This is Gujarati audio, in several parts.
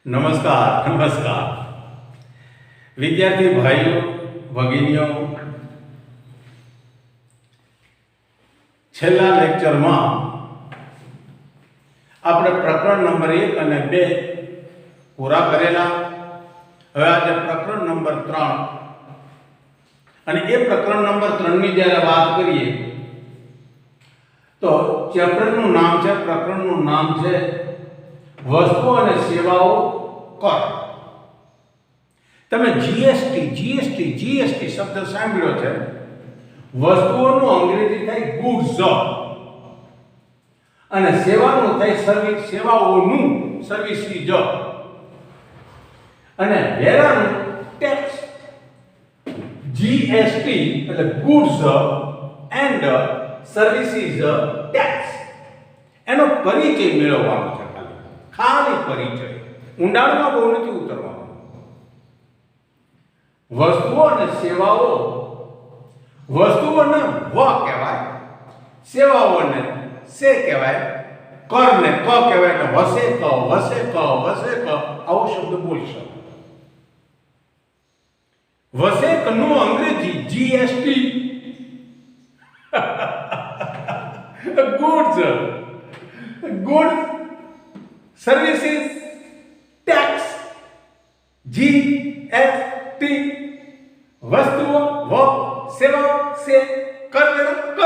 નમસ્કાર વિદ્યાર્થી ભાઈઓ ભગીનીઓ, છેલ્લા લેક્ચરમાં આપણે પ્રકરણ નંબર 1 અને 2 પૂરા કરેલા. હવે આજે પ્રકરણ નંબર 3 અને એ પ્રકરણ નંબર 3 ની જ્યારે વાત કરીએ તો ચેપ્ટરનું નામ છે, પ્રકરણનું નામ છે વસ્તુ અને સેવાઓ કર. તમે જીએસટી શબ્દ સાંભળ્યો છે. વસ્તુઓનું અંગ્રેજી થાય ગુડ્સ અને સેવાનું થાય સર્વિસ, સેવાઓનું સર્વિસીજ અને વેરાનું ટેક્સ. જીએસટી એટલે ગુડ્સ એન્ડ સર્વિસીજ ટેક્સ. એનો પરિચય મેળવવાનો છે, ખાલી પરિચય, ઊંડાણમાં બહુ નથી ઉતરવાનું. વસ્તુઓ અને સેવાઓ, વસ્તુઓને વ કહેવાય, સેવાઓને સે કહેવાય, કરને ક કહેવાય. એટલે વસે ક આવો શબ્દ બોલશો. વસેકનું અંગ્રેજી GST goods services tax. GST વસ્તુઓ વ, સેવા સે, કરવેરા ક.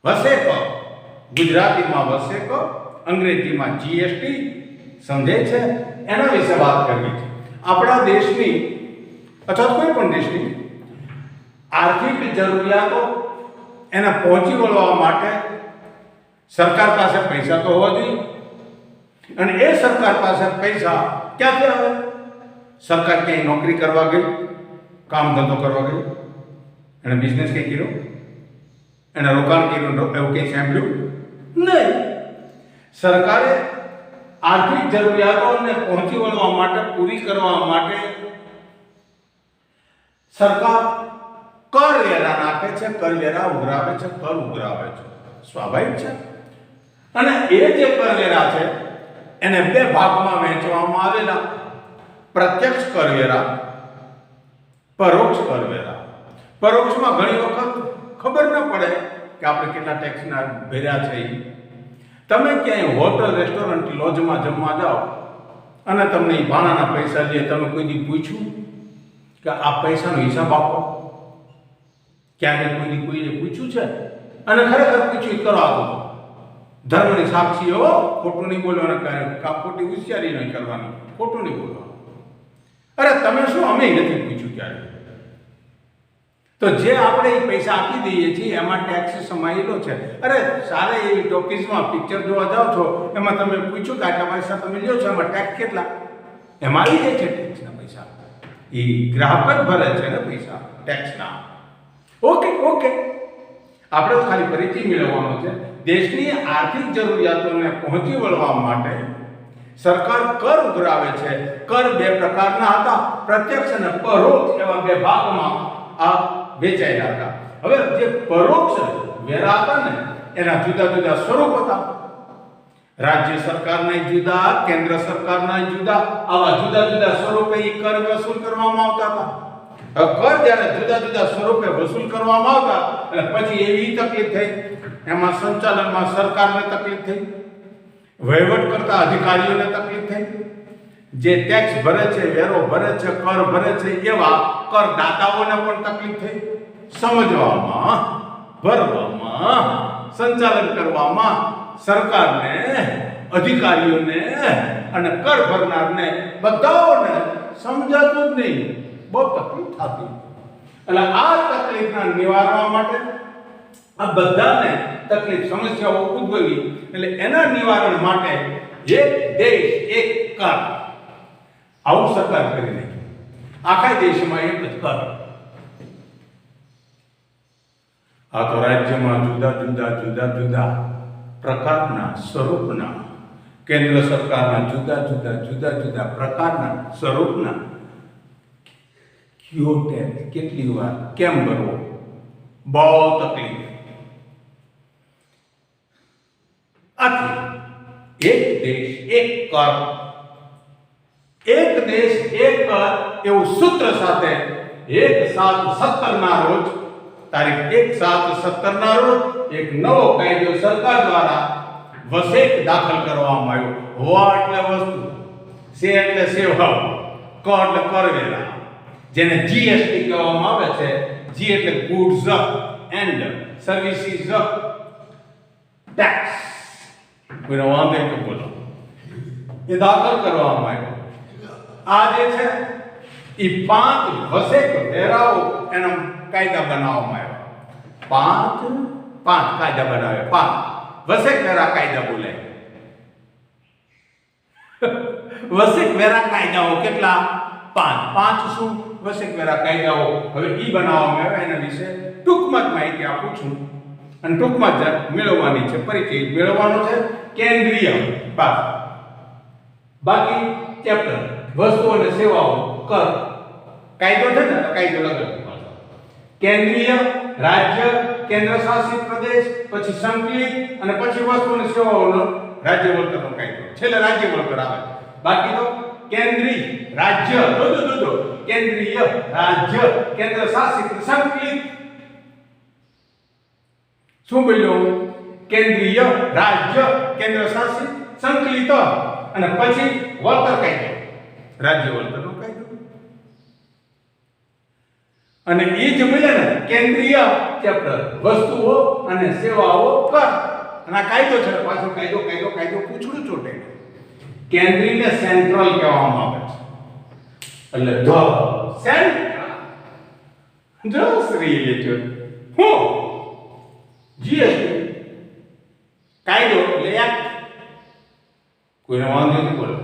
વસેક ગુજરાતીમાં વસેક, અંગ્રેજીમાં જીએસટી. સમજે છે? એના વિશે વાત કરવી છે. આપણા દેશની અથવા કોઈ પણ દેશની આર્થિક જરૂરિયાતો એને પહોંચી વળવા માટે સરકાર પાસે પૈસા તો હોવા જોઈએ. અને એ સરકાર પાસે પૈસા ક્યાંથી આવે? સરકાર ક્યાંય નોકરી કરવા ગઈ, કામ ધંધો કરવા ગઈ, એને બિઝનેસ કંઈ કર્યો, એને રોકાણ કર્યું, એવું કંઈ સાંભળ્યું નહીં. સરકારે આર્થિક જરૂરિયાતોને પહોંચી વળવા માટે, પૂરી કરવા માટે સરકાર કરવેરા નાખે છે, કરવેરા ઉઘરાવે છે, કર ઉઘરાવે છે. સ્વાભાવિક છે. અને એ જે કરવેરા છે એને બે ભાગમાં વહેંચવામાં આવેલા: પ્રત્યક્ષ કરવેરા, પરોક્ષ કરવેરા. પરોક્ષમાં ઘણી વખત ખબર ન પડે કે આપણે કેટલા ટેક્સના ભર્યા છે. તમે ક્યાંય હોટલ, રેસ્ટોરન્ટ, લોજમાં જમવા જાઓ અને તમને એ ભાણાના પૈસા લે, તમે કોઈ દી પૂછ્યું કે આ પૈસાનો હિસાબ આપો? ક્યારે કોઈને પૂછ્યું છે? અને ખરેખર પૂછ્યું કરો આપો. ધર્મની સાક્ષીઓ, ખોટું નહીં બોલવાનું, ખોટી હોશિયારી નહીં કરવાની, ખોટું નહીં બોલવાનું. અરે તમે શું, અમે નથી પૂછ્યું ક્યારે. તો જે આપણે એ પૈસા આપી દઈએ છીએ એમાં ટેક્સ સમાયેલો છે. અરે સારે એવી ટોકીઝમાં પિક્ચર જોવા જાઓ છો, એમાં તમે પૂછ્યું કે આટલા પૈસા તમે લ્યો છો, એમાં ટેક્સ કેટલા? એમાં આવી જાય છે ટેક્સના પૈસા. એ ગ્રાહક જ ભરે છે ને પૈસા ટેક્સના. ઓકે, આપણે તો ખાલી પરિચય મેળવવાનો છે. દેશની આર્થિક જરૂરિયાતોને પહોંચી વળવા માટે સરકાર કર ઉઘરાવે છે. કર બે પ્રકારના હતા, પ્રત્યક્ષ અને પરોક્ષ. એવા બે ભાગમાં આ વેચાયેલા હતા. હવે જે પરોક્ષ વેરા હતા ને, એના જુદા જુદા સ્વરૂપ હતા. રાજ્ય સરકારના જુદા, કેન્દ્ર સરકારના જુદા, આવા જુદા જુદા સ્વરૂપે એ કર વસૂલ કરવામાં આવતા હતા. કર જ્યારે જુદા જુદા સ્વરૂપે વસૂલ કરવામાં આવતા, અને પછી એવી તકલીફ થઈ, એમાં સંચાલનમાં સરકારને તકલીફ થઈ, વહીવટ કરતા અધિકારીઓને તકલીફ થઈ. જે ટેક્સ ભરે છે, વેરો ભરે છે, કર ભરે છે, એવા કરદાતાઓને પણ તકલીફ થઈ. સમજવામાં, ભરવામાં, સંચાલન કરવામાં સરકારને, અધિકારીઓને અને કર ભરનારને બધાઓને સમજાતું જ નહીં, બહુ તકલીફ થતી. એટલે આ તકલીફના નિવારવા માટે, આ બધાને તકલીફ, સમસ્યાઓ ઉદ્ભવી, એટલે એના નિવારણ માટે એક દેશ એક કર, આવું સરકાર કરી નાખી. આખા દેશમાં એક જ કર. આ તો રાજ્યમાં જુદા જુદા પ્રકારના, સ્વરૂપના, કેન્દ્ર સરકારના જુદા પ્રકારના, સ્વરૂપના કયો ટેક્સ, કેટલી વાર, કેમ ભરવો, બહુ તકલીફ. આથી એક દેશ એક કર એક દેશ એક કર એવું સૂત્ર સાથે 1/7/17 ના રોજ તારીખ 1/7/17 ના રોજ એક નવો કાયદો સરકાર દ્વારા વસેક દાખલ કરવામાં આવ્યો. વ એટલે વસ્તુ, સે એટલે સેવાઓ, ક એટલે કરવેરા, જેને જીએસટી કહેવામાં આવે છે. જી એટલે ગુડ્સ એન્ડ સર્વિસીસ ટેક્સ. કોઈનો વાંધો નહીં તો બોલો. એ દાખલ કરવામાં આવ્યો. આ જે છે એ 5 વસેક વેરાઓ એના કાયદા બનાવવામાં આવ્યા. 5 કાયદા બનાવ્યા. 5 વસેક વેરા કાયદા બોલે. વસેક વેરા કાયદાઓ કેટલા? 5 શું વસેક વેરા કાયદાઓ હવે ઈ બનાવવામાં આવ્યા. એના વિશે ટૂંકમાં જ માહિતી આપું છું અને ટૂંકમાં જ મેળવવાની છે, પરિચય મેળવવાનો છે. કેન્દ્રીય બાકી ચેપ્ટર વસ્તુ અને સેવાઓ કર કાયદો છે ને, કાયદો લગાડવાનો. કેન્દ્રીય, રાજ્ય, કેન્દ્ર શાસિત પ્રદેશ, પછી સંકલિત અને પછી વસ્તુ અને સેવાઓનો રાજ્ય વળતરનો કાયદો. છેલ્લે રાજ્ય વળતર આવે. બાકી તો કેન્દ્રીય, રાજ્ય, કેન્દ્રીય, રાજ્ય, કેન્દ્ર શાસિત, સંકલિત. શું બોલ્યો? કેન્દ્રીય, રાજ્ય, કેન્દ્ર શાસિત, સંકલિત અને પછી વળતર કાયદો, રાજ્ય વળતરનો કાયદો. અને એ જ બોલે ને કેન્દ્રીય ચેપ્ટર વસ્તુઓ અને સેવાઓ કર. અને આ કાયદો છે, પાછો કાયદો પૂછડું ચોટે. કેન્દ્રીયને સેન્ટ્રલ કહેવામાં આવે છે. એટલે ધ સેન્ટ્રલ જસ્ટ રિલેટેડ હું જીએસટી કાયદો એટલે એક્ટ. કોઈને વાંધો નથી બોલો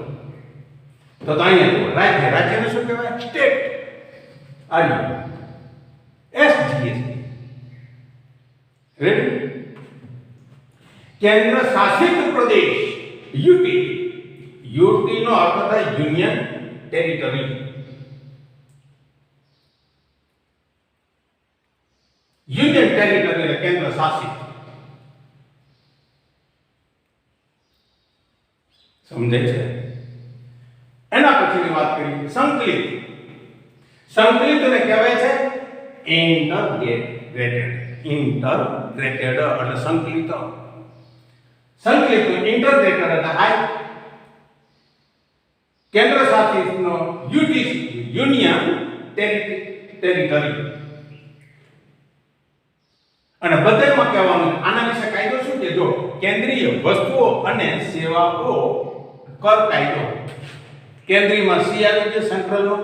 તો અહીંયા રાજ્યને શું કહેવાય? સ્ટેટ. આર્ય એસજીએસટી. રેડી? કેન્દ્ર શાસિત પ્રદેશ યુટી. યુટી નો અર્થ થાય યુનિયન ટેરિટરી. યુનિયન ટેરિટરી એટલે કેન્દ્ર શાસિત. સમજે છે? એના પછીની વાત કરી સંકલિત. સંકલિતને કહેવાય છે ઇન્ટરગ્રેટેડ. એટલે સંકલિત. સંકલિત ઇન્ટરગ્રેટેડ એટલે હાઈ કેન્દ્ર શાસિતનો યુટીસી યુનિયન ટેરિટરી. અને બધામાં કહેવાનું આના વિશે કાયદો શું છે? જો કેન્દ્રીય વસ્તુઓ અને સેવાઓ કર કાયદો. કેન્દ્રીયમાં સી આવી છે સેન્ટ્રલ નો,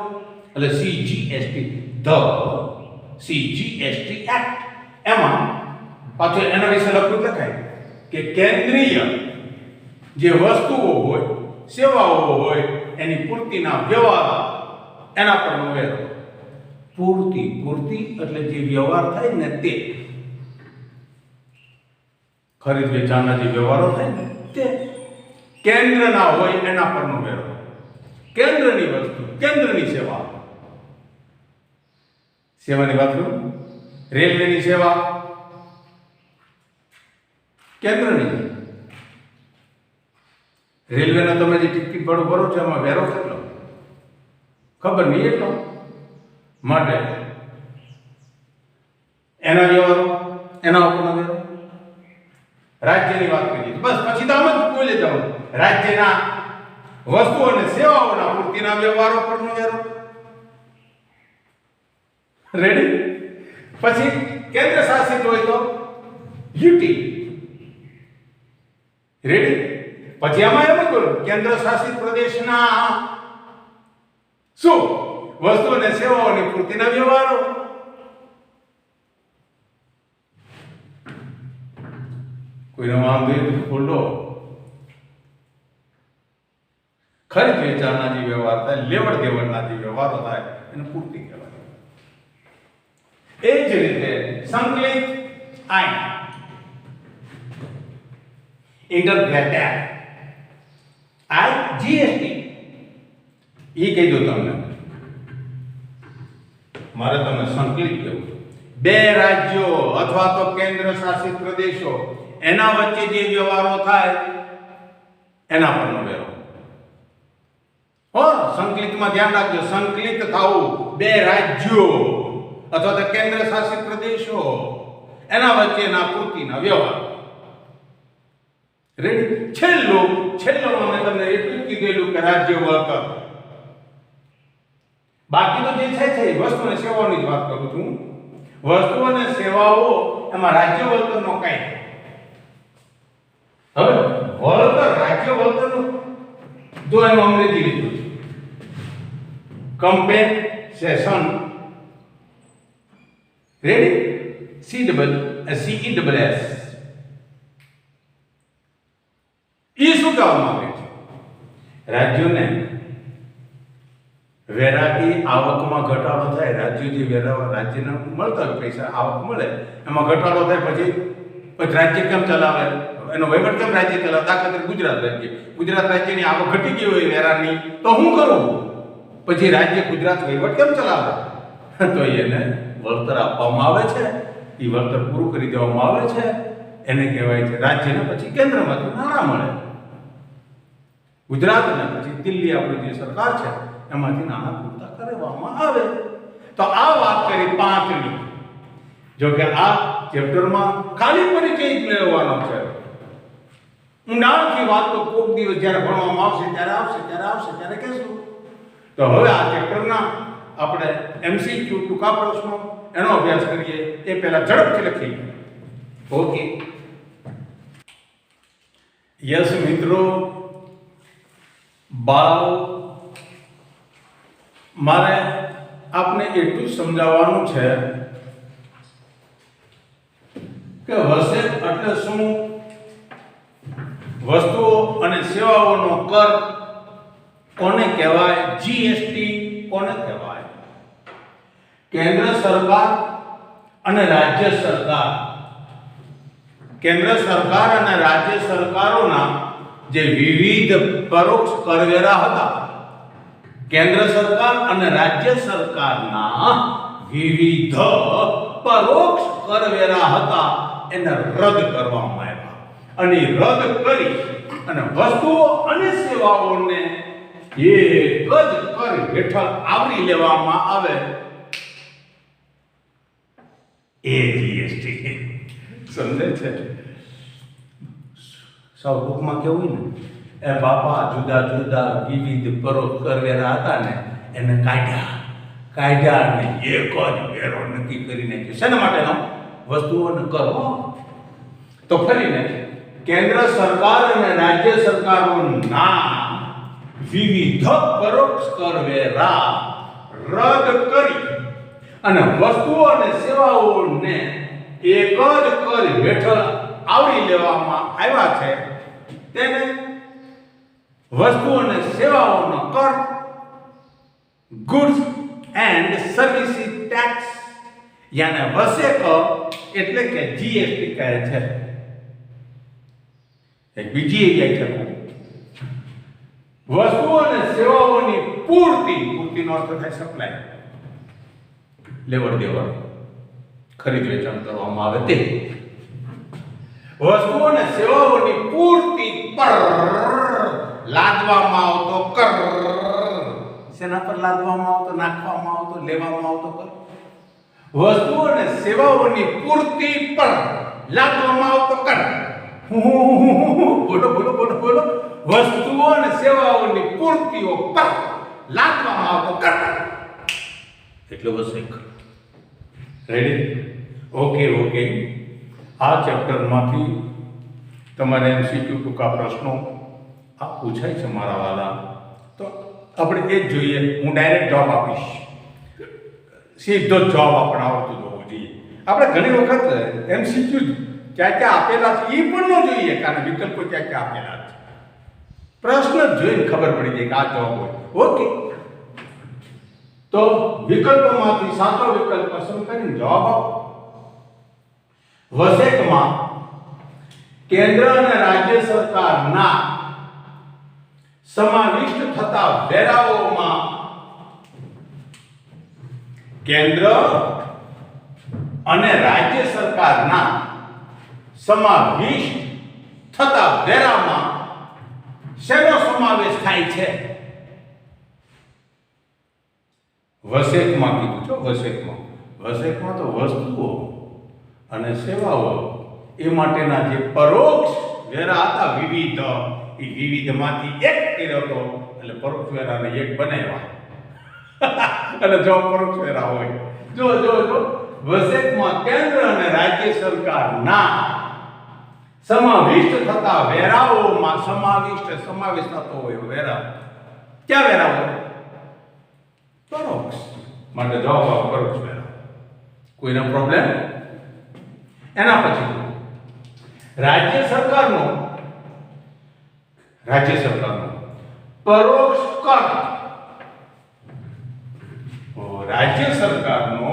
એટલે સીજીએસટી, ધ સીજીએસટી એક્ટ. એમાં પાછું એના વિશે લખવું લખાય કે કેન્દ્રીય જે વસ્તુઓ હોય, સેવાઓ હોય, એની પૂર્તિના વ્યવહાર એના પરનો વેરો. પૂર્તિ એટલે જે વ્યવહાર થાય ને તે, ખરીદ વેચાણના જે વ્યવહારો થાય ને તે કેન્દ્રના હોય એના પરનો વેરો. કેન્દ્રની વસ્તુ, કેન્દ્રની સેવા. સેવાની વાત કરું, રેલવેની સેવા કેન્દ્રની. રેલવેનો તમે જે ટિકિટ ભાડું ભરો છો એમાં વેરો કેટલો ખબર નહીં એટલો. માટે એના વ્યવહારો, એના ઉપરનો વેરો. રાજ્યની વાત કરીએ બસ પછી તો આમ જ બોલી જવાનું. રાજ્યના વસ્તુ અને સેવાઓના પૂર્તિના વ્યવહારો પરનો વેરો. રેડી? પછી કેન્દ્ર શાસિત હોય તો યુટી. રેડી? પછી આમાં એમ બોલો કેન્દ્ર શાસિત પ્રદેશના શું વસ્તુ અને સેવાઓની પૂર્તિના વ્યવહારો. કોઈનો વાંધો ખોલો. ખરીદ વેચાણના જે વ્યવહાર થાય, લેવડ દેવડના જે વ્યવહારો થાય એને પૂર્તિ કહેવાય. એ જ રીતે સંકલિત આઈ ઇન્ટરગ્રેટેડ આઈ જીએસટી. એ કહી દો તમને, મારે તમને સંકલિત કહેવું. બે રાજ્યો અથવા તો કેન્દ્ર શાસિત પ્રદેશો એના વચ્ચે જે વ્યવહારો થાય એના પરનો વેરો. સંકલિતમાં ધ્યાન રાખજો, સંકલિત થવું બે રાજ્યો અથવા તો કેન્દ્ર શાસિત પ્રદેશો એના વચ્ચેના કૃતિના વ્યવહાર. રેડી. છેલ્લું મેં તમને એટલું જ કીધેલું કે રાજ્ય વળતર. બાકીનો જે છે એ વસ્તુ અને સેવાઓની જ વાત કરું છું. વસ્તુ અને સેવાઓ એમાં રાજ્ય વળતરનો કાયદો. હવે વળતર, રાજ્ય વળતરનું જો એનું અંગ્રેજી લીધું છે કમ્પેન્સેશન. રેડી. CESS. એ શું કહેવામાં આવે છે? રાજ્યોને વેરાથી આવકમાં ઘટાડો થાય. રાજ્યો જે વેરા રાજ્યને મળતા હોય પૈસા, આવક મળે, એમાં ઘટાડો થાય. પછી રાજ્ય કેમ ચલાવે, એનો વહીવટ કેમ રાજ્ય ચલાવે? દાખલા તરીકે ગુજરાત રાજ્યની આવક ઘટી ગઈ હોય વેરાની, તો શું કરવું? પછી રાજ્ય ગુજરાત વહીવટ કેમ ચલાવે? તો એને વળતર આપવામાં આવે છે. એ વળતર પૂરું કરી દેવામાં આવે છે. એને કહેવાય છે રાજ્યને પછી કેન્દ્રમાંથી નાણાં મળે. ગુજરાતને પછી દિલ્હી આપણી જે સરકાર છે એમાંથી નાણાં પૂરતા કરવામાં આવે. તો આ વાત કરી 5ની. જો કે આ ચેપ્ટરમાં ખાલી પરિચય જ લેવાનો છે. ઊંડાણથી વાત તો કોઈક દિવસ જ્યારે ભણવામાં આવશે ત્યારે કહેશું. તો હવે આ ચેપ્ટરના આપણે MCQ ટૂંકા પ્રશ્નો એનો અભ્યાસ કરીએ. એ પહેલા ઝડપથી લખી. ઓકે. યસ મિત્રો, બાળો, મારે આપને એટલું સમજાવવાનું છે કે વસેટ એટલે શું, વસ્તુઓ અને સેવાઓનો કર કોને કહેવાય, GST કોને કહેવાય, કેન્દ્ર સરકાર અને રાજ્ય સરકાર, કેન્દ્ર સરકાર અને રાજ્ય સરકારોના જે વિવિધ પરોક્ષ કરવેરા હતા, કેન્દ્ર સરકાર અને રાજ્ય સરકારના વિવિધ પરોક્ષ કરવેરા હતા, એને રદ કરવામાં આવ્યા. અને રદ કરી અને વસ્તુઓ અને સેવાઓને એક જ કર હેઠળ આવરી લેવામાં આવે એ GST. સમજે છે? સૌ ટૂંકમાં કેવું ને, એ બાપા જુદા જુદા વિવિધ પરોક્ષ કરવેરા હતા ને એને કાઢ્યા અને એક જ વેરો નક્કી કરી નાખ્યો. શેના માટેનો? વસ્તુઓને કરો. તો ફરીને કેન્દ્ર સરકાર અને રાજ્ય સરકારોના વિવિધ પરોક્ષ કરવેરા રદ કરી અને વસ્તુઓ અને સેવાઓને એક જ કર હેઠળ આવરી લેવામાં આવ્યા છે. તેને વસ્તુઓ અને સેવાઓનો કર, ગુડ્સ એન્ડ સર્વિસીસ ટેક્સ, યાને વસેક એટલે કે GST કહે છે. એક બીજી વ્યાખ્યા વસ્તુઓ અને સેવાઓની પૂર્તિનો અર્થ થાય સપ્લાય, લેવડ દેવડ, ખરીદ વેચાણ કરવામાં આવે તે. વસ્તુઓ અને સેવાઓની પૂર્તિ પર લાદવામાં આવતો કર. શેના પર લાદવામાં આવતો? નાખવામાં આવતો, લેવામાં આવતો કર. વસ્તુઓ અને સેવાઓની પૂર્તિ પર લાદવામાં આવતો કર. બોલો. વસ્તુઓ અને સેવાઓની પૂર્તિઓ પર લાદવામાં આવતો કર એટલે વસેક. રેડી? ઓકે. આ ચેપ્ટરમાંથી તમારે MCQ ટૂંકા પ્રશ્નો આ પૂછાય છે મારા વાલા. તો આપણે એ જ જોઈએ. હું ડાયરેક્ટ જવાબ આપીશ. સીધો જવાબ આપણે આવડતું હોવો જોઈએ. આપણે ઘણી વખત MCQ ક્યાં આપેલા છે એ પણ ન જોઈએ, કારણ વિકલ્પો ક્યાં આપેલા છે. પ્રશ્ન જોઈને ખબર પડી જાય કે આ જવાબ હોય. ઓકે. તો વિકલ્પોમાંથી સાચો વિકલ્પ પસંદ કરીને જવાબ આપો. વસેકમાં કેન્દ્ર અને રાજ્ય સરકારના સમાવિષ્ટ થતા વેરાઓમાં કેન્દ્ર અને રાજ્ય સરકારના સમાવિષ્ટ થતા વેરામાં શેનો સમાવેશ થાય છે? વસેકમાં કીધું છો, વસેકમાં. વસેકમાં તો વસ્તુઓ અને સેવાઓ એ માટેના જે પરોક્ષ વેરા હતા વિવિધ, એ વિવિધમાંથી એક કર્યો હતો એટલે પરોક્ષ વેરાને એક બનાવ્યા. અને જો પરોક્ષ વેરા હોય, જો વસેકમાં કેન્દ્ર અને રાજ્ય સરકારના સમાવિષ્ટ થતા વેરાઓમાં સમાવેશ થતો હોય વેરા. ક્યાં વેરા હોય? પરોક્ષ. માટે જવાબ આપો પરોક્ષ વેરા. કોઈનો પ્રોબ્લેમ? એના પછી રાજ્ય સરકારનો પરોક્ષ કર. રાજ્ય સરકારનો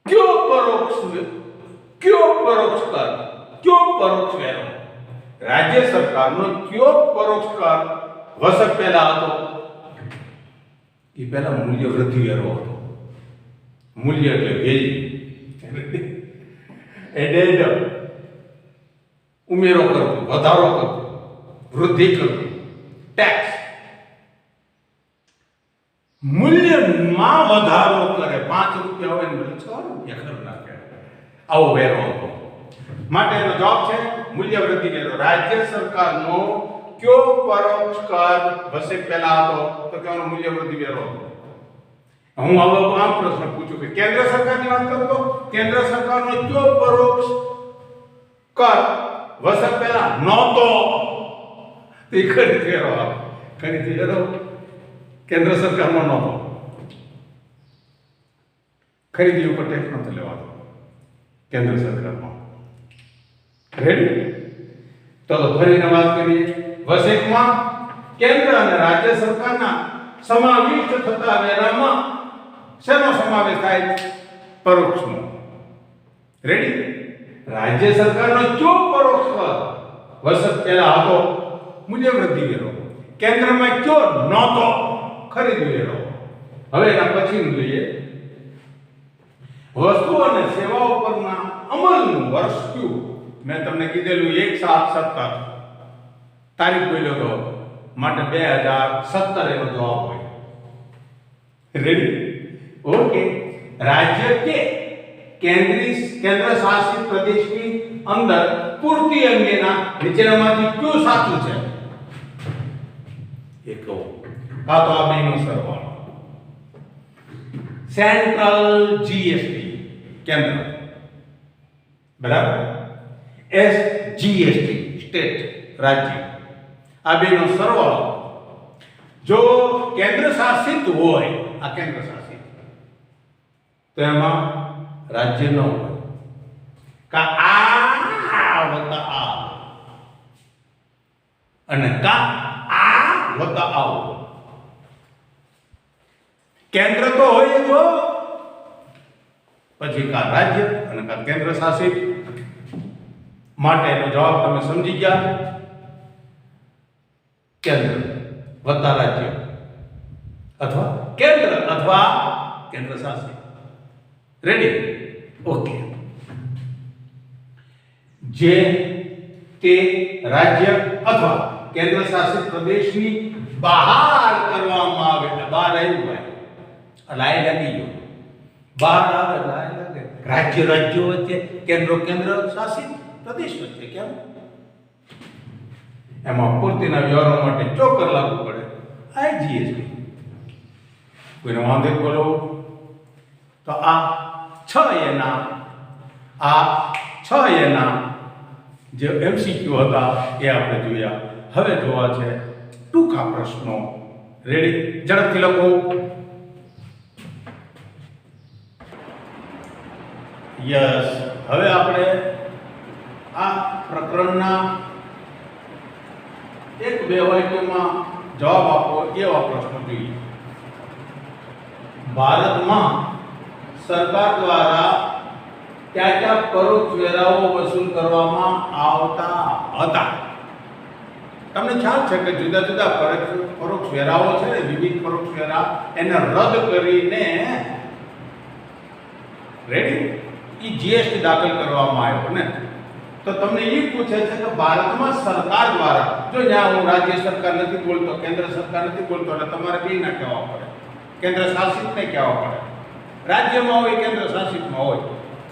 કયો પરોક્ષ કર, કયો પરોક્ષ વેરો? રાજ્ય સરકારનો કયો પરોક્ષ કર વસત પહેલા હતો? એ પહેલા મૂલ્ય વૃદ્ધિ વેરો હતો. મૂલ્ય એટલે વેલ્યુ, એડેડ ઉમેરો કરવો, વધારો કરવો, વૃદ્ધિ કરવી, ટેક્સ. મૂલ્યમાં વધારો કરે, 5 રૂપિયા હોય ને બદલે 6 રૂપિયા કરી નાખે, આવો વેરો હતો. માટે એનો જવાબ છે મૂલ્ય વૃદ્ધિ વેરો. રાજ્ય સરકારનો કયો પરોક્ષ કર વસેક પહેલા હતો? તો કહેવાનો મૂલ્ય વૃદ્ધિ વેરો હતો. હું હવે આમ પ્રશ્ન પૂછું કે કેન્દ્ર સરકારની વાત કરું તો કેન્દ્ર સરકારનો કયો પરોક્ષ કર વસત પહેલા નહોતો? તે ખરીદ વેરો આવે. ખરીદ વેરો કેન્દ્ર સરકારમાં નહોતો. ખરીદી ઉપર ટેક્સ નહોતો લેવાનો કેન્દ્ર સરકારમાં. રેડી? તો ફરીને વાત કરીએ. વસેકમાં કેન્દ્ર અને રાજ્ય સરકારના સમાવિષ્ટ થતા વેરામાં શેનો સમાવેશ થાય? પરોક્ષનો. રેડી? રાજ્ય સરકારનો કયો પરોક્ષ કર વસત પહેલા હતો? મૂલ્ય વૃદ્ધિ વેરો. કેન્દ્રમાં કયો નહોતો? ખરીદી વેરો. હવે એના પછીનું જોઈએ. વસ્તુ અને સેવાઓ પરના અમલનું વર્ષ કયું? મેં તમને કીધેલું 1/7/17 તારીખ બોલ્યો તો, માટે 2017 એનો જવાબ હોય. રેડી? ઓકે. રાજ્ય કે કેન્દ્ર શાસિત પ્રદેશની અંદર પૂર્તિ અંગેના નીચેનામાંથી કયું સાચું છે? એ કહો. કાં તો આ બેનો સરવાળો. સેન્ટ્રલ જીએસટી કેન્દ્ર, બરાબર, SGST સ્ટેટ રાજ્ય, આ બેનો સરવાળો જો કેન્દ્ર શાસિત હોય, આ કેન્દ્ર શાસિત, તો એમાં રાજ્ય ન હોય. કા આ વત્તા આ અને કા આ વત્તા આવો. કેન્દ્ર તો હોય જો, પછી કા રાજ્ય અને કા કેન્દ્ર શાસિત. માટે એનો જવાબ તમે સમજી ગયા. કેન્દ્ર વત્તા રાજ્ય અથવા કેન્દ્ર અથવા કેન્દ્ર શાસિત. રેડી? ઓકે. જે તે રાજ્ય અથવા કેન્દ્ર શાસિત પ્રદેશની બહાર કરવામાં આવે, બહાર આવ્યું હોય, લાઈ લાગી ગયો, બહાર આવે લાઈ લાગે. રાજ્યો વચ્ચે, કેન્દ્ર શાસિત પ્રદેશ વચ્ચે કેમ? એમાં પૂર્તિના વ્યવહારો માટે ચોકર લાગુ પડે, IGST. કોઈને વાંધો બોલો તો આ 6 એના જે MCQ હતા એ આપણે જોયા. હવે જોવા છે ટૂંકા પ્રશ્નો. રેડી? ઝડપથી લખો. યસ. હવે આપણે આ પ્રકરણના 1-2 વાક્યોમાં જવાબ આપો એવા પ્રશ્નો જોઈએ. ભારતમાં સરકાર દ્વારા કયા પરોક્ષ વેરાઓ વસૂલ કરવામાં આવતા હતા? તમને ખ્યાલ છે કે જુદા જુદા પરોક્ષ વેરાઓ છે ને, વિવિધ પરોક્ષ વેરા એને રદ કરીને રેડી GST દાખલ કરવામાં આવ્યો ને. તો તમને એ પૂછે છે કે ભારતમાં સરકાર દ્વારા, જો જ્યાં હું રાજ્ય સરકાર નથી બોલતો, કેન્દ્ર સરકાર નથી બોલતો, એટલે તમારે બે ના કહેવા પડે. કેન્દ્ર શાસિતને કહેવા પડે. રાજ્યમાં હોય કેન્દ્ર શાસિતમાં હોય.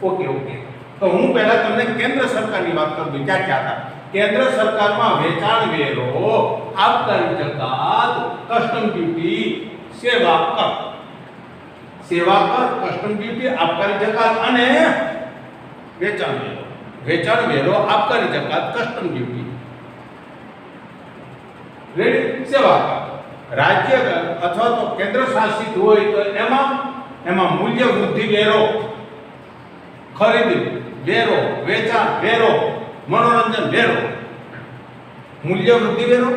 Okay okay. તો હું પહેલા તમને કેન્દ્ર સરકારની વાત કરું છું. ક્યાં ક્યાં હતા? કેન્દ્ર સરકારમાં વેચાણ વેરો, આબકારી જકાત, કસ્ટમ ડ્યુટી, સેવા કર. સેવા કર, કસ્ટમ ડ્યુટી, આબકારી જકાત અને વેચાણ વેરો. વેચાણ વેરો, આબકારી જકાત, કસ્ટમ ડ્યુટી. રેડી? સેવા કર. રાજ્ય અથવા તો કેન્દ્ર શાસિત હોય તો એમાં મૂલ્ય વૃદ્ધિ વેરો, ખરીદી વેરો, વેચાણ વેરો, મનોરંજન વેરો. મૂલ્ય વૃદ્ધિ વેરો,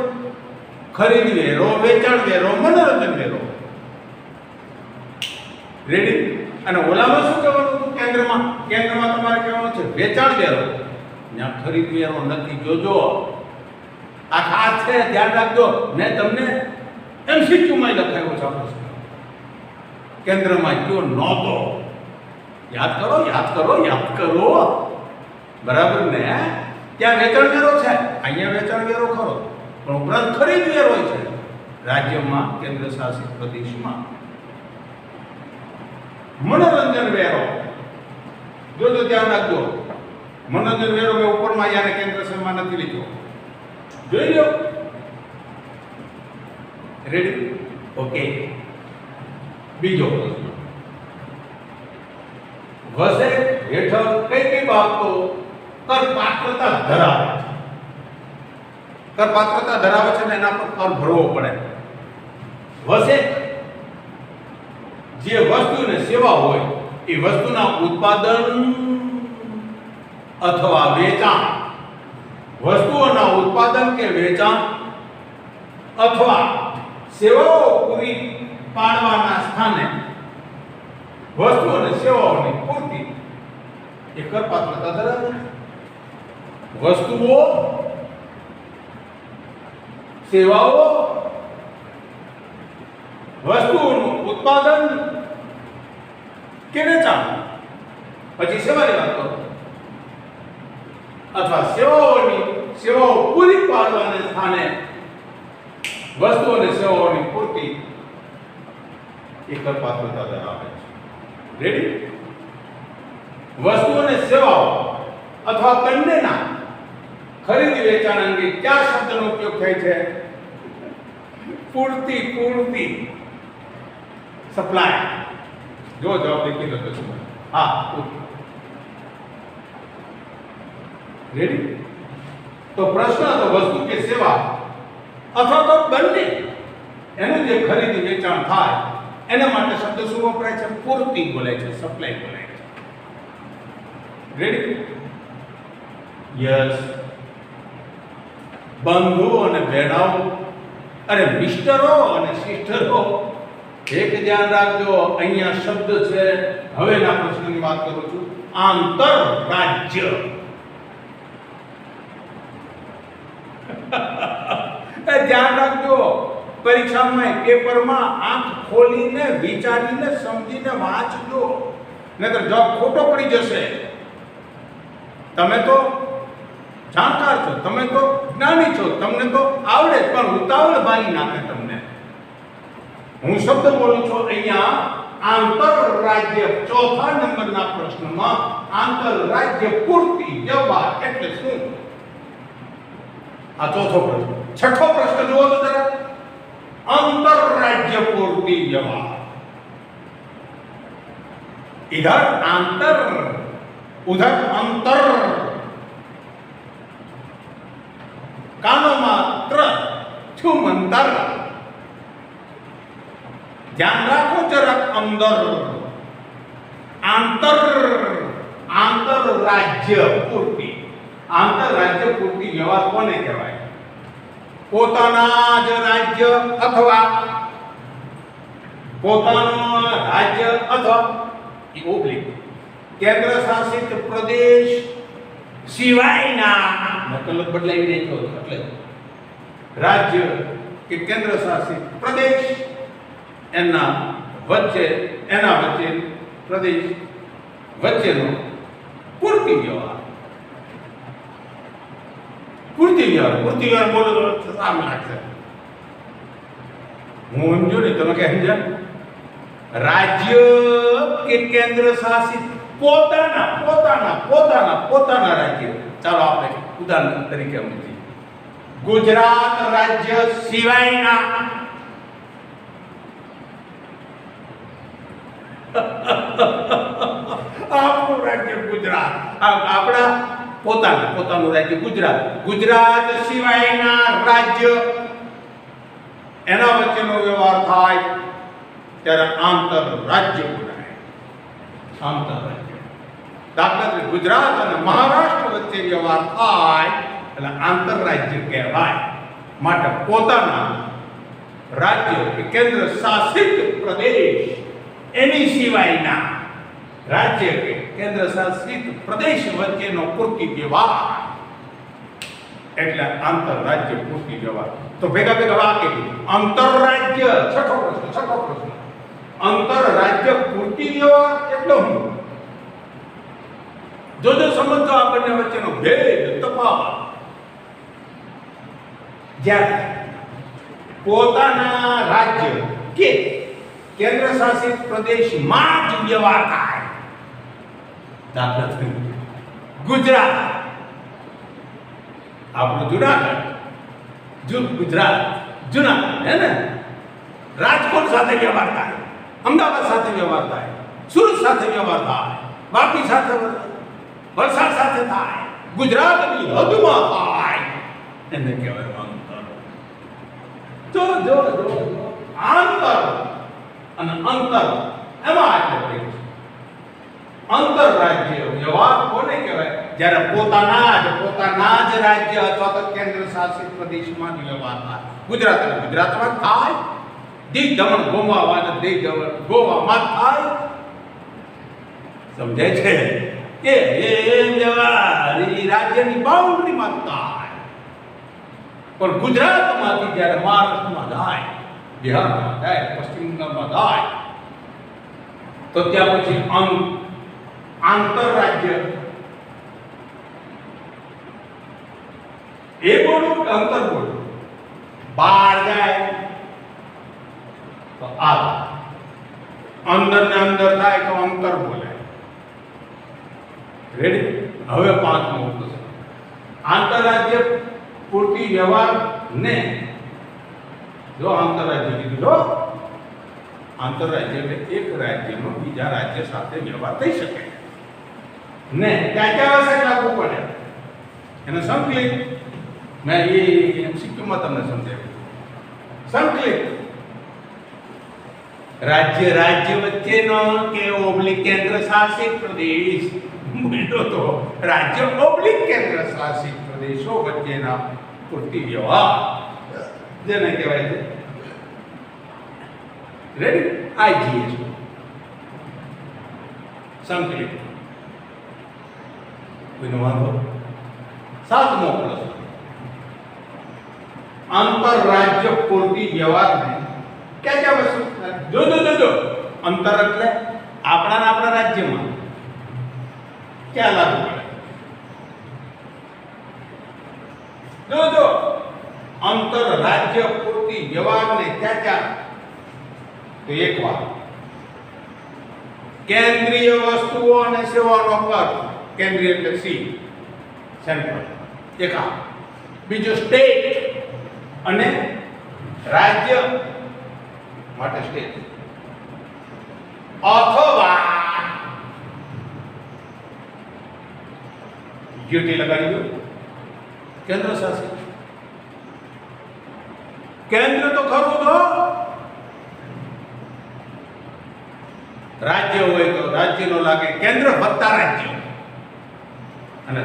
ખરીદી વેરો, વેચાણ વેરો, મનોરંજન વેરો. રેડી? અને ઓલામાં શું કહેવાનું હતું? કેન્દ્રમાં તમારે કહેવાનું છે વેચાણ વેરો. ત્યાં ખરીદી વેરો નથી. જોજો આ ખાસ છે, ધ્યાન રાખજો. મેં તમને એમસીક્યુમાં લખાયો છે પ્રશ્ન. કેન્દ્રમાં કયો નહોતો? યાદ કરો. બરાબર ને? ત્યાં વેચાણ વેરો છે, અહીંયા વેચાણ વેરો ખરો, પણ ઉપરાંત ખરીદ વેરો છે રાજ્યમાં, કેન્દ્ર શાસિત પ્રદેશમાં. મનોરંજન વેરો, જોજો ધ્યાન રાખજો. મનોરંજન વેરો મેં ઉપરમાં યાને કેન્દ્ર સરકારમાં નથી લીધો. જોઈ લો. રેડી? ઓકે. બીજો પ્રશ્ન. વસે હેઠળ કઈ બાબતો કરપાત્રતા ધરાવે છે? કરપાત્રતા ધરાવે છે ને એના પર કર ભરવો પડે. વસે જે વસ્તુ ને સેવા હોય એ વસ્તુના ઉત્પાદન અથવા વેચાણ, વસ્તુઓના ઉત્પાદન કે વેચાણ અથવા સેવાઓ પૂરી પાડવાના સ્થાને વસ્તુ અને સેવાઓની પૂર્તિ એ કરપાત્રતા ધરાવે. વસ્તુઓ, સેવાઓ, વસ્તુઓનું ઉત્પાદન કે વેચાણ, પછી સેવાની વાત કરો, અથવા સેવાઓ પૂરી પાડવાના સ્થાને વસ્તુ અને સેવાઓની પૂર્તિ એ કરપાત્રતા ધરાવે છે. રેડી? વસ્તુ અને સેવાઓ અથવા બંનેના ખરીદી વેચાણ અંગે કયા શબ્દનો ઉપયોગ થાય છે? પૂર્તિ. સપ્લાય. જો જવાબ લખી લો તો હા, પૂર્તિ. રેડી? તો પ્રશ્ન હતો વસ્તુ કે સેવા અથવા તો બંને એનું જે ખરીદી વેચાણ થાય એના માટે શબ્દ શું વપરાય છે? પૂર્તિ બોલાય છે, સપ્લાય બોલાય છે. રેડી? યસ. બંધુ અને બહેનાઓ અરે મિસ્ટરો અને સિસ્ટરો, એક ધ્યાન રાખજો, અહીંયા શબ્દ છે. હવેના પ્રશ્નની વાત કરું છું. આંતરરાજ્ય. ધ્યાન રાખજો, પરીક્ષામાં પેપરમાં આંખ ખોલીને વિચારીને સમજીને વાંચજો, નહીતર જવાબ ખોટો પડી જશે. તમે તો જાણકાર છો, તમે તો જ્ઞાની છો, તમને તો આવડે, પણ ઉતાવળ બારી નાખે તમને. હું શબ્દ બોલું છું અહીંયા આંતરરાજ્ય. ચોથા નંબરના પ્રશ્નમાં આંતરરાજ્ય પૂર્તિ વ્યવહાર એટલે શું? આ ચોથો પ્રશ્ન. છઠ્ઠો પ્રશ્ન જુઓ તો જરા. अंतरराज्य पूर्ति व्यवहार. इधर आंतर, उधर अंतर. कानो मात्र छुमंतर. ध्यान रखो जरा. अंदर आंतर राज्य पूर्ति. आंतर राज्य पूर्ति व्यवहार कोने कहेवाय? પોતાના જ રાજ્ય અથવા પોતાનો રાજ્ય અથવા કેન્દ્ર શાસિત પ્રદેશ સિવાયના, નકલ બદલાવી દેતો એટલે રાજ્ય કે કેન્દ્ર શાસિત પ્રદેશ એના વચ્ચે પ્રદેશ વચ્ચેનો પૂર્તિ વ્યવહાર. પૂર્તિ વ્યવહાર બોલો તો સામે લાગશે. હું સમજો ને, તમે ક્યાં સમજ્યા? રાજ્ય કે કેન્દ્ર શાસિત પોતાના રાજ્ય. ચાલો આપણે ઉદાહરણ તરીકે સમજીએ. ગુજરાત રાજ્ય સિવાયના આપણું રાજ્ય ગુજરાત, આપણા પોતાનું રાજ્ય ગુજરાત. ગુજરાત સિવાયના રાજ્ય એના વચ્ચેનો વ્યવહાર થાય ત્યારે આંતરરાજ્ય બોલાય. આંતરરાજ્ય દાખલા તરીકે ગુજરાત અને મહારાષ્ટ્ર વચ્ચે વ્યવહાર થાય એટલે આંતરરાજ્ય કહેવાય. માટે પોતાના રાજ્ય કે કેન્દ્ર શાસિત પ્રદેશ એની સિવાયના રાજ્ય કે કેન્દ્ર શાસિત પ્રદેશ વચ્ચેનો પૂર્તિ વ્યવહાર એટલે આંતરરાજ્ય પૂર્તિ વ્યવહાર. તો ભેગા વાક્ય આંતરરાજ્ય. છઠ્ઠો પ્રશ્ન આંતરરાજ્ય પૂર્તિ વ્યવહાર એટલે શું? જોજો સમજો આ બંને વચ્ચેનો ભેદ તફાવત. જ્યારે પોતાના રાજ્ય કે કેન્દ્ર શાસિત પ્રદેશમાં જ વ્યવહાર થાય, દાખલા તરીકે ગુજરાત, આપણું ગુજરાત હે ને, રાજકોટ સાથે વ્યવહાર થાય, અમદાવાદ સાથે વ્યવહાર થાય, સુરત સાથે વ્યવહાર થાય, વાપી સાથે, વલસાડ સાથે થાય, ગુજરાતની હદમાં થાય, એને કહેવાય આંતર. જો આંતર અને અંતર એમાં એટલે આંતરરાજ્ય વ્યવહાર કોને કહેવાય? જ્યારે પોતાના જ રાજ્ય અથવા તો કેન્દ્ર શાસિત પ્રદેશમાં વ્યવહાર થાય. ગુજરાતમાં થાય, દીવ દમણ ગોવામાં થાય. સમજાય છે કે એ વ્યવહાર રાજ્યની બાઉન્ડ્રીમાં થાય. પણ ગુજરાતમાંથી જ્યારે મહારાષ્ટ્રમાં જાય, બિહારમાં જાય, પશ્ચિમ બંગાળમાં જાય, તો ત્યાં પછી આંતરરાજ્ય એ બોલું કે અંતર બોલું? બહાર જાય તો આ અંદર ને અંદર થાય તો અંતર બોલાય. રેડી? હવે પાંચમો પ્રશ્ન. આંતરરાજ્ય પૂર્તિ વ્યવહાર ને જો આંતરરાજ્ય કીધું, જો આંતરરાજ્ય એટલે એક રાજ્યનો બીજા રાજ્ય સાથે વ્યવહાર થઈ શકે ને ક્યાં આવશ્યક લાગુ પડે એને સંકલિત. મેં એ એમસીક્યુમાં તમને સમજાવ્યું. સંકલિત રાજ્ય વચ્ચેનો કે ઓબ્લિક કેન્દ્ર શાસિત પ્રદેશ, બોલ્યો તો રાજ્ય ઓબ્લિક કેન્દ્ર શાસિત પ્રદેશો વચ્ચેના પૂર્તિ વ્યવહાર જેને કહેવાય છે રેડી આઈજીએસ સંકલિત. કોઈનો વાંધો? સાતમો પ્રશ્ન. આંતરરાજ્ય પૂર્તિ વ્યવહારને ક્યાં વસ્તુ? જો અંતર એટલે આપણા રાજ્યમાં ક્યાં લાગુ પડે? જો આંતરરાજ્ય પૂર્તિ વ્યવહારને ક્યાં? તો એક વાત, કેન્દ્રીય વસ્તુઓ અને સેવાનો કર, કેન્દ્રીય એટલે સી સેન્ટ્રલ, એક આ. બીજું સ્ટેટ અને રાજ્ય માટે સ્ટેટ, અથવા ડ્યુટી લગાડી દો કેન્દ્ર શાસિત. કેન્દ્ર તો ખરું તો રાજ્ય હોય તો રાજ્યનો લાગે કેન્દ્ર વત્તા રાજ્ય, અને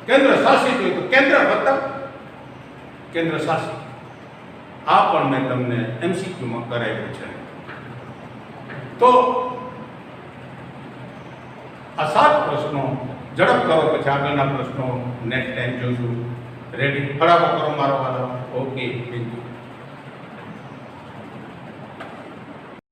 કેન્દ્ર શાસિત હોય તો કેન્દ્ર વત્તા કેન્દ્ર શાસિત. આ પણ મેં તમને એમસીક્યુમાં કરાવ્યું છે. તો આ 7 પ્રશ્નો ઝડપ કરો, પછી આગળના પ્રશ્નો નેક્સ્ટ ટાઈમ જોશું. રેડી? ખરાબ કરો મારો વાલો. Okay, thank you.